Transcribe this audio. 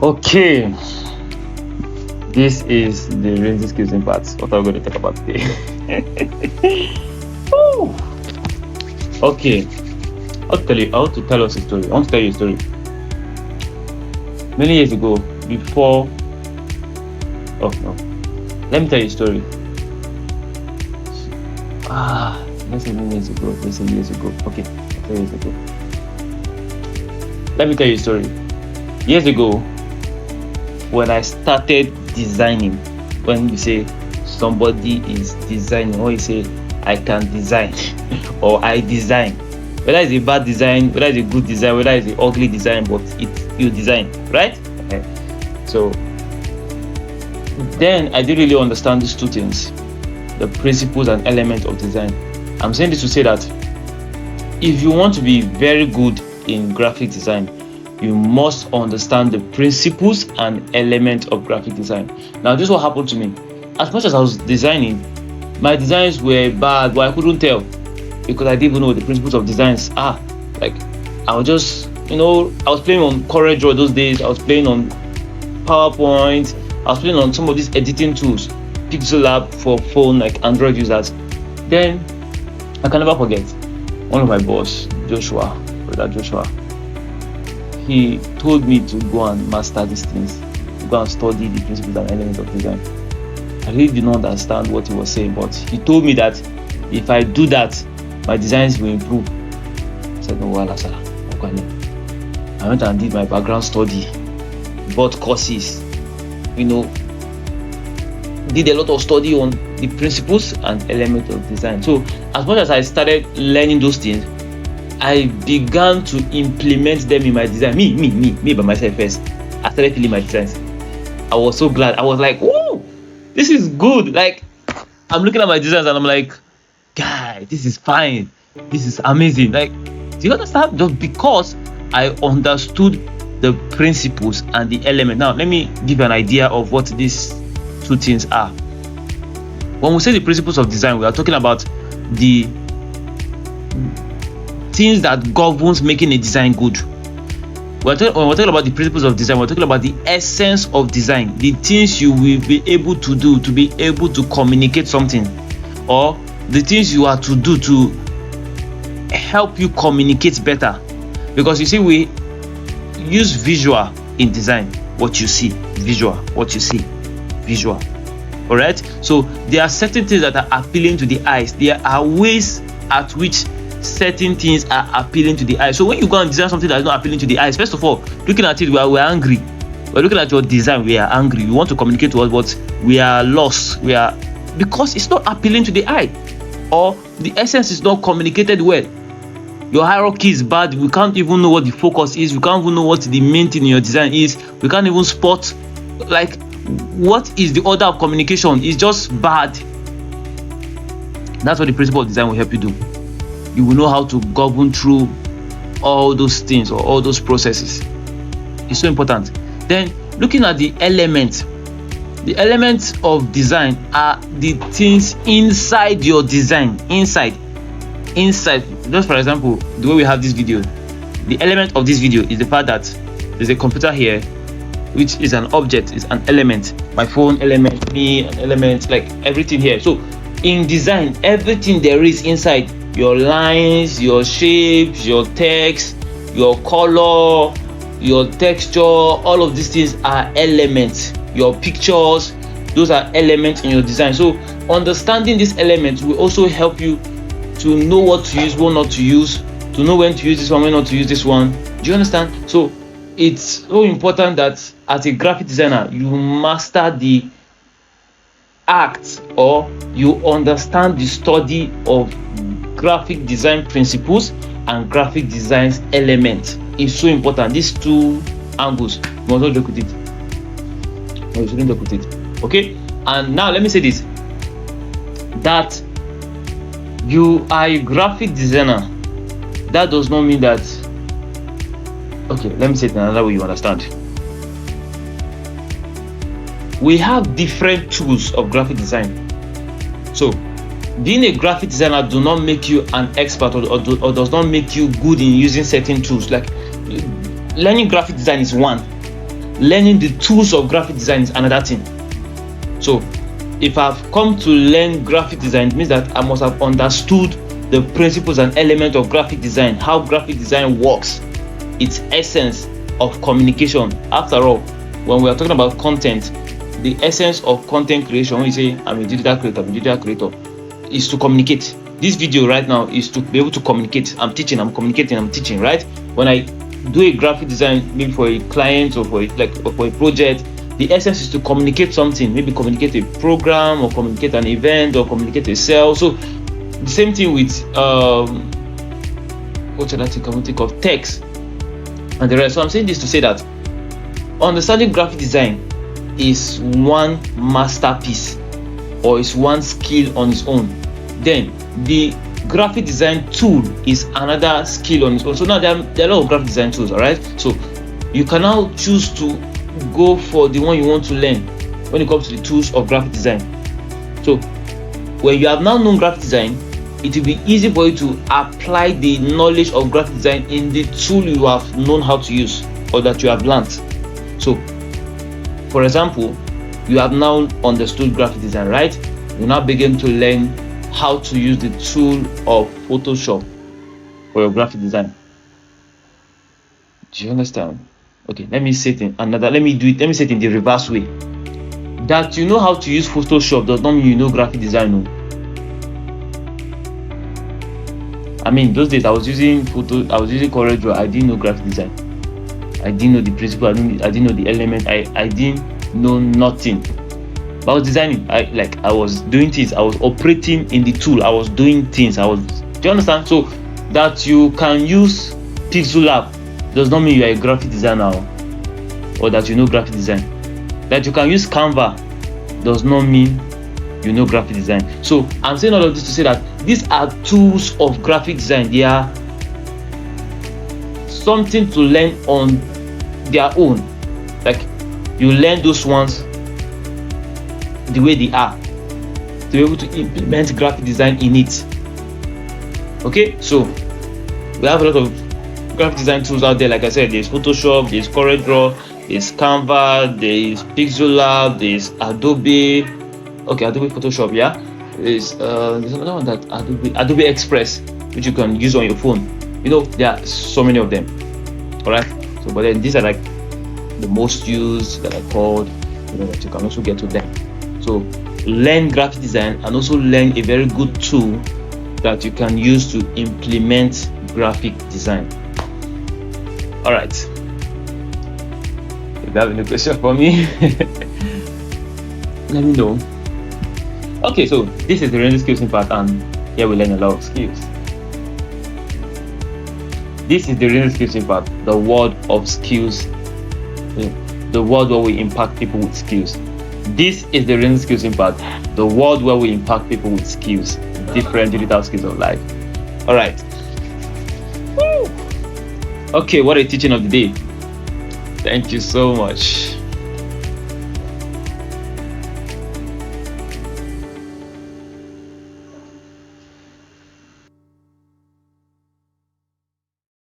Okay, this is the raising skills part. What are we going to talk about today? Woo! Okay, I want to tell us a story. I want to tell you a story. Many years ago, before. Oh no, let me tell you a story. Let's say many years ago. Let's say years ago. Okay, 10 years ago. Let me tell you a story. Years ago, when I started designing, when you say somebody is designing, or you say I can design or I design, whether it's a bad design, whether it's a good design, whether it's an ugly design, but you design, right? Okay. So then I didn't really understand these two things, the principles and elements of design. I'm saying this to say that if you want to be very good in graphic design, you must understand the principles and elements of graphic design. Now, this is what happened to me. As much as I was designing, my designs were bad, but I couldn't tell because I didn't even know what the principles of designs are. Like, I was just, I was playing on CorelDRAW those days. I was playing on PowerPoint. I was playing on some of these editing tools, Pixel Lab for phone, like Android users. Then, I can never forget, one of my boss, brother Joshua, he told me to go and master these things, to go and study the principles and elements of design. I really did not understand what he was saying, but he told me that if I do that, my designs will improve. I said, no, well, sir. I went and did my background study, bought courses, did a lot of study on the principles and elements of design. So as much as I started learning those things, I began to implement them in my design. Me by myself first. I started feeling my designs. I was so glad. I was like, whoa, this is good. Like, I'm looking at my designs and I'm like, guy, this is fine. This is amazing. Like, do you understand? Just because I understood the principles and the element. Now, let me give you an idea of what these two things are. When we say the principles of design, we are talking about the things that governs making a design good. When we're talking about the principles of design, we're talking about the essence of design, the things you will be able to do to be able to communicate something, or the things you are to do to help you communicate better. Because you see, we use visual in design. What you see, visual. What you see, visual. All right. So there are certain things that are appealing to the eyes. There are ways at which certain things are appealing to the eye. So when you go and design something that is not appealing to the eyes, first of all, looking at it, we're angry. We're looking at your design, we are angry. We want to communicate to us, but we are lost. Because it's not appealing to the eye, or the essence is not communicated well. Your hierarchy is bad. We can't even know what the focus is. We can't even know what the main thing in your design is. We can't even spot, like, what is the order of communication. It's just bad. That's what the principle of design will help you do. You will know how to govern through all those things or all those processes. It's so important. Then, looking at the elements of design are the things inside your design. Inside. Just for example, the way we have this video, the element of this video is the fact that there's a computer here, which is an object, is an element. My phone element, me an element, like everything here. So in design, everything there is inside, your lines, your shapes, your text, your color, your texture, all of these things are elements. Your pictures, those are elements in your design. So understanding these elements will also help you to know what to use, what not to use, to know when to use this one, when not to use this one. Do you understand? So it's so important that as a graphic designer, you master the act, or you understand the study of graphic design principles and graphic design elements. It's so important. These two angles, you must not joke with it. No, you shouldn't joke with it. Okay? And now let me say this, that you are a graphic designer. That does not mean that, okay, let me say it in another way you understand. We have different tools of graphic design. So being a graphic designer do not make you an expert, or does not make you good in using certain tools. Like, learning graphic design is one. learning the tools of graphic design is another thing. So if I've come to learn graphic design, it means that I must have understood the principles and elements of graphic design, how graphic design works, its essence of communication. After all, when we are talking about content, the essence of content creation, when you say I'm a digital creator, is to communicate. This video right now is to be able to communicate. I'm teaching, I'm communicating, I'm teaching, right? When I do a graphic design, maybe for a client or for a project, the essence is to communicate something, maybe communicate a program or communicate an event or communicate a sale. So the same thing with what should I think of text and the rest. So I'm saying this to say that understanding graphic design is one masterpiece or is one skill on its own. Then the graphic design tool is another skill on its own. So now there are a lot of graphic design tools, all right? So you can now choose to go for the one you want to learn when it comes to the tools of graphic design. So when you have now known graphic design, it will be easy for you to apply the knowledge of graphic design in the tool you have known how to use or that you have learned. So for example, you have now understood graphic design, right? You now begin to learn how to use the tool of Photoshop for your graphic design. Do you understand? Okay, let me say it in another, let me say it in the reverse way. That you know how to use Photoshop does not mean you know graphic design. No. I mean, those days I was using CorelDRAW. I didn't know graphic design. I didn't know the principle. I didn't know the element. I didn't know nothing. But I was designing. I was doing things. I was operating in the tool. I was doing things. Do you understand? So that you can use Pixel Lab does not mean you are a graphic designer or that you know graphic design. That you can use Canva does not mean you know graphic design. So I'm saying all of this to say that these are tools of graphic design. They are something to learn on their own. Like you learn those ones the way they are to be able to implement graphic design in it. Okay, so we have a lot of graphic design tools out there. Like I said, there's Photoshop, there's CorelDRAW, there's Canva, there's Pixel Lab, there's Adobe. Okay, Adobe Photoshop, yeah. There's another one that Adobe Express, which you can use on your phone. You know, there are so many of them. All right. So, but then these are like the most used that are called. You know, that you can also get to them. So, learn graphic design and also learn a very good tool that you can use to implement graphic design. All right. If you have any question for me, let me know. Okay, so this is the render skills part, and here we learn a lot of skills. This is the render skills part, the world of skills, the world where we impact people with skills. This is the render skills part, the world where we impact people with skills, different digital skills of life. All right. Woo. Okay, what a teaching of the day. Thank you so much.